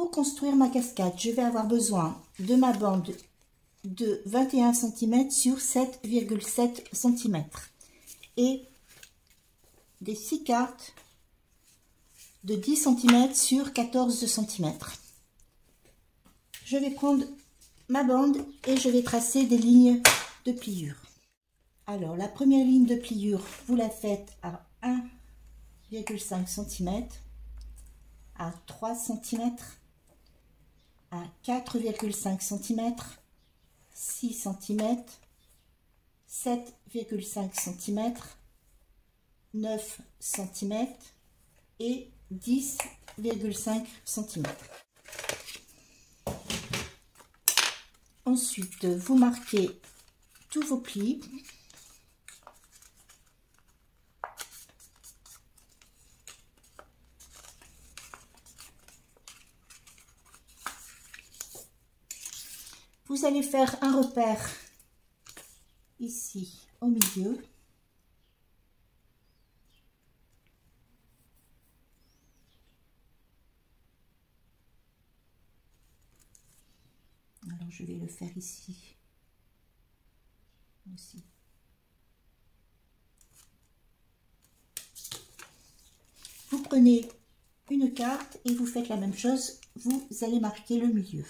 Pour construire ma cascade, je vais avoir besoin de ma bande de 21 cm sur 7,7 cm et des 6 cartes de 10 cm sur 14 cm. Je vais prendre ma bande et je vais tracer des lignes de pliure. Alors, la première ligne de pliure, vous la faites à 1,5 cm, à 3 cm, à 4,5 cm, 6 cm, 7,5 cm, 9 cm et 10,5 cm. Ensuite, vous marquez tous vos plis. Vous allez faire un repère ici au milieu. Alors je vais le faire ici aussi. Vous prenez une carte et vous faites la même chose. Vous allez marquer le milieu.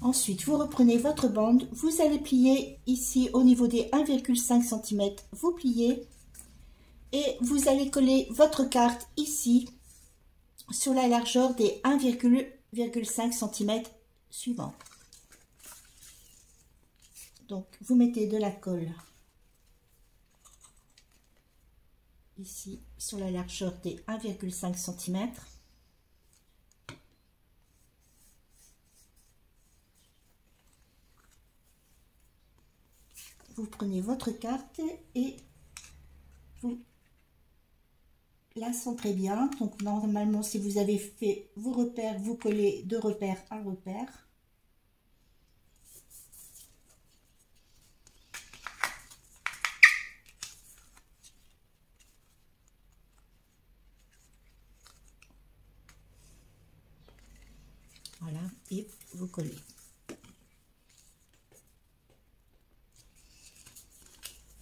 Ensuite, vous reprenez votre bande, vous allez plier ici au niveau des 1,5 cm, vous pliez et vous allez coller votre carte ici sur la largeur des 1,5 cm suivants. Donc, vous mettez de la colle ici sur la largeur des 1,5 cm. Vous prenez votre carte et vous la centrez bien. Donc normalement, si vous avez fait vos repères, vous collez de repère à repère. Voilà, et vous collez.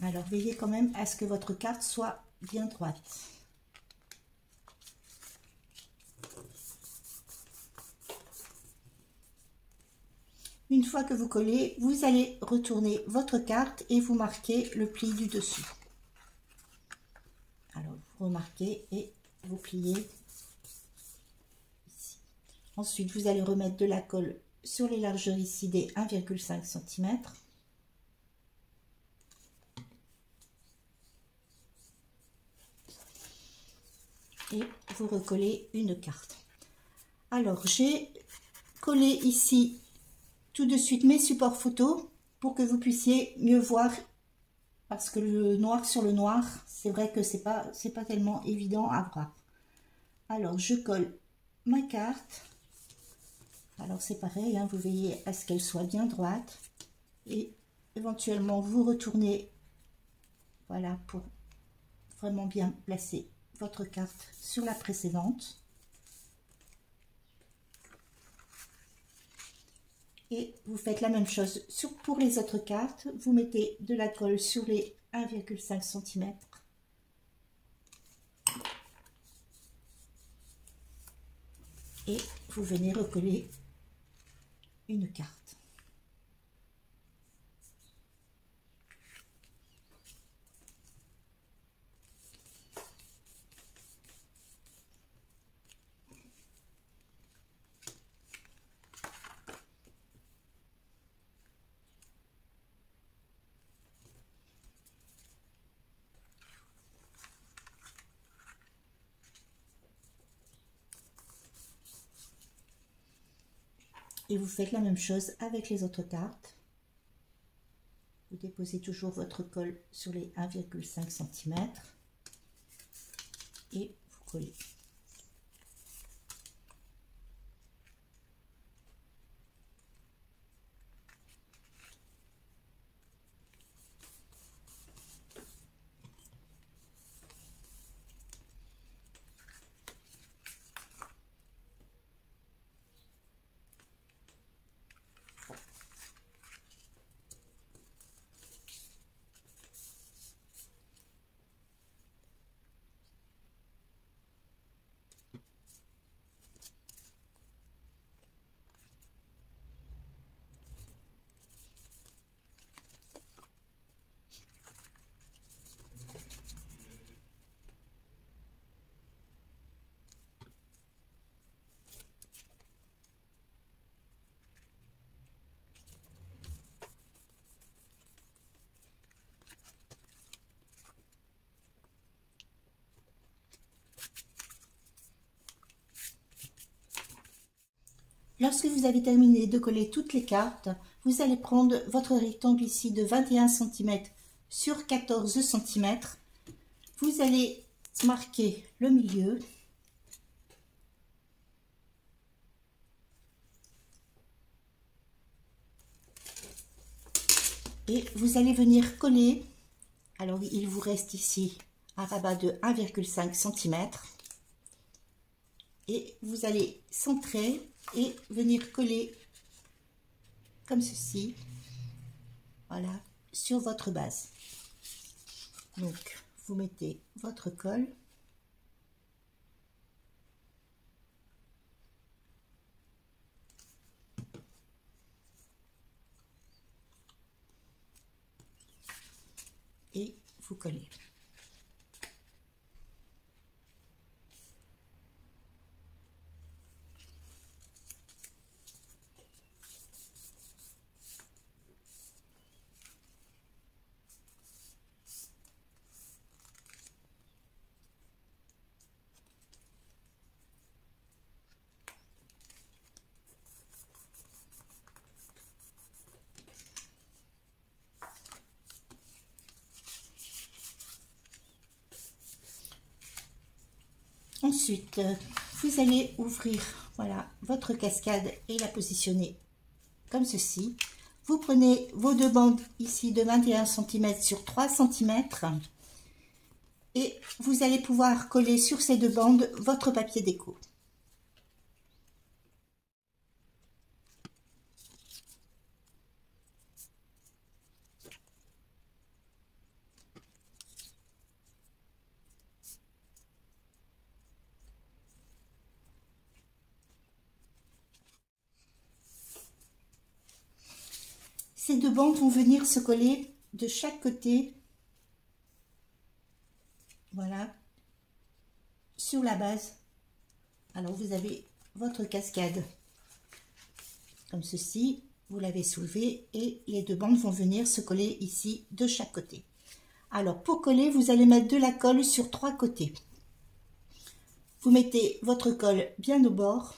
Alors, veillez quand même à ce que votre carte soit bien droite. Une fois que vous collez, vous allez retourner votre carte et vous marquez le pli du dessous. Alors, vous remarquez et vous pliez ici. Ensuite, vous allez remettre de la colle sur les largeurs ici des 1,5 cm. Et vous recollez une carte. Alors, j'ai collé ici tout de suite mes supports photos pour que vous puissiez mieux voir, parce que le noir sur le noir, c'est vrai que c'est pas tellement évident à voir. Alors, je colle ma carte. Alors, c'est pareil, hein, vous veillez à ce qu'elle soit bien droite et éventuellement vous retournez, voilà, pour vraiment bien placer votre carte sur la précédente. Et vous faites la même chose pour les autres cartes. Vous mettez de la colle sur les 1,5 cm. Et vous venez recoller une carte. Et vous faites la même chose avec les autres cartes. Vous déposez toujours votre colle sur les 1,5 cm et vous collez. Lorsque vous avez terminé de coller toutes les cartes, vous allez prendre votre rectangle ici de 21 cm sur 14 cm. Vous allez marquer le milieu. Et vous allez venir coller. Alors, il vous reste ici un rabat de 1,5 cm. Et vous allez centrer et venir coller comme ceci. Voilà, sur votre base. Donc, vous mettez votre colle. Et vous collez. Ensuite, vous allez ouvrir, voilà, votre cascade et la positionner comme ceci. Vous prenez vos deux bandes ici de 21 cm sur 3 cm et vous allez pouvoir coller sur ces deux bandes votre papier déco. Ces deux bandes vont venir se coller de chaque côté, voilà, sur la base. Alors vous avez votre cascade comme ceci, vous l'avez soulevé et les deux bandes vont venir se coller ici de chaque côté. Alors pour coller, vous allez mettre de la colle sur 3 côtés. Vous mettez votre colle bien au bord.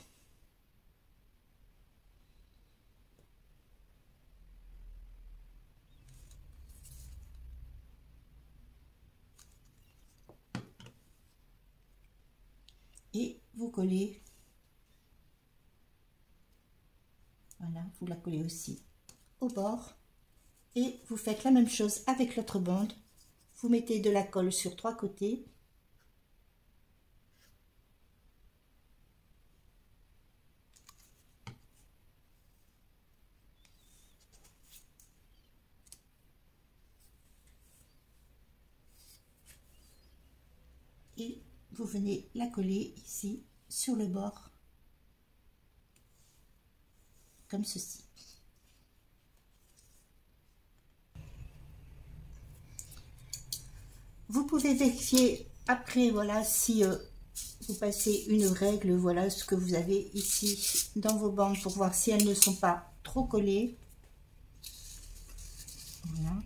Et vous collez. Voilà, vous la collez aussi au bord. Et vous faites la même chose avec l'autre bande. Vous mettez de la colle sur 3 côtés. Et vous venez la coller ici sur le bord comme ceci. Vous pouvez vérifier après, voilà, si vous passez une règle, voilà ce que vous avez ici dans vos bandes pour voir si elles ne sont pas trop collées. Voilà.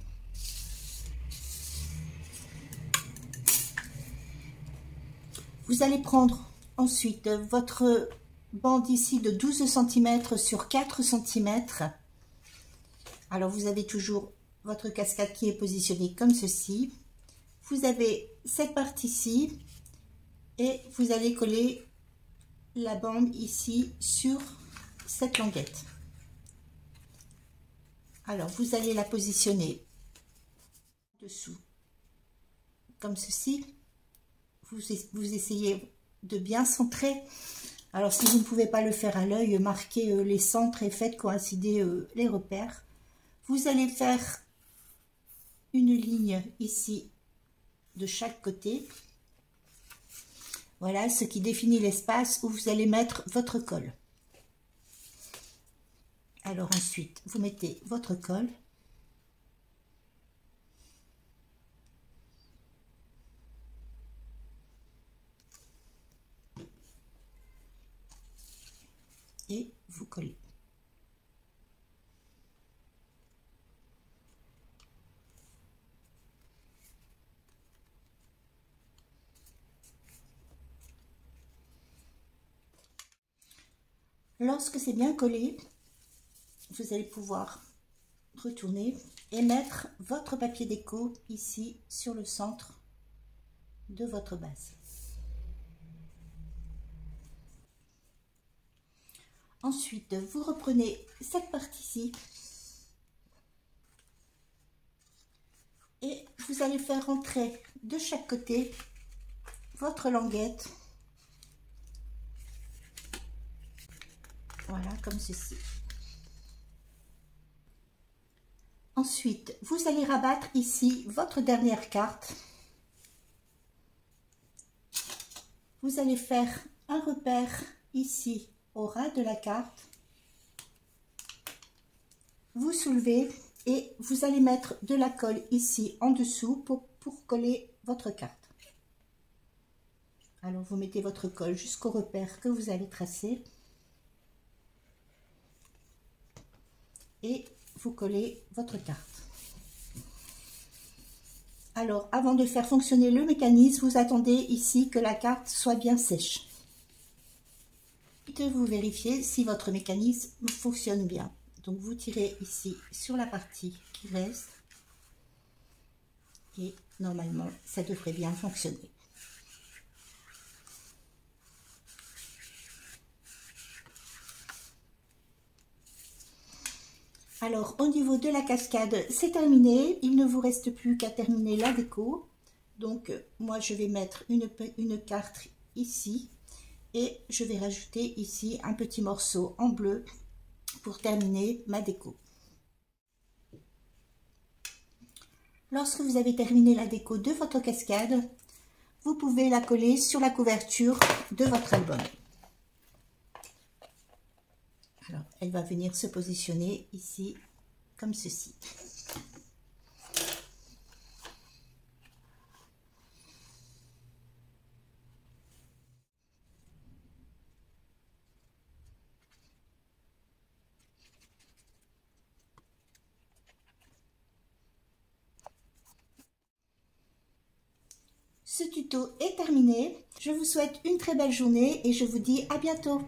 Vous allez prendre ensuite votre bande ici de 12 cm sur 4 cm. Alors vous avez toujours votre cascade qui est positionnée comme ceci. Vous avez cette partie-ci et vous allez coller la bande ici sur cette languette. Alors vous allez la positionner dessous comme ceci. Vous essayez de bien centrer. Alors si vous ne pouvez pas le faire à l'œil, marquez les centres et faites coïncider les repères. Vous allez faire une ligne ici de chaque côté. Voilà ce qui définit l'espace où vous allez mettre votre colle. Alors ensuite, vous mettez votre colle. Et vous collez. Lorsque c'est bien collé, vous allez pouvoir retourner et mettre votre papier déco ici sur le centre de votre base. Ensuite, vous reprenez cette partie-ci et vous allez faire rentrer de chaque côté votre languette. Voilà, comme ceci. Ensuite, vous allez rabattre ici votre dernière carte. Vous allez faire un repère ici au ras de la carte. Vous soulevez et vous allez mettre de la colle ici en dessous pour coller votre carte. Alors vous mettez votre colle jusqu'au repère que vous allez tracer et vous collez votre carte. Alors avant de faire fonctionner le mécanisme, vous attendez ici que la carte soit bien sèche. Vous vérifiez si votre mécanisme fonctionne bien. Donc vous tirez ici sur la partie qui reste et normalement ça devrait bien fonctionner. Alors au niveau de la cascade, c'est terminé. Il ne vous reste plus qu'à terminer la déco. Donc moi je vais mettre une carte ici. Et je vais rajouter ici un petit morceau en bleu pour terminer ma déco. Lorsque vous avez terminé la déco de votre cascade, vous pouvez la coller sur la couverture de votre album. Alors, elle va venir se positionner ici, comme ceci. Ce tuto est terminé. Je vous souhaite une très belle journée et je vous dis à bientôt.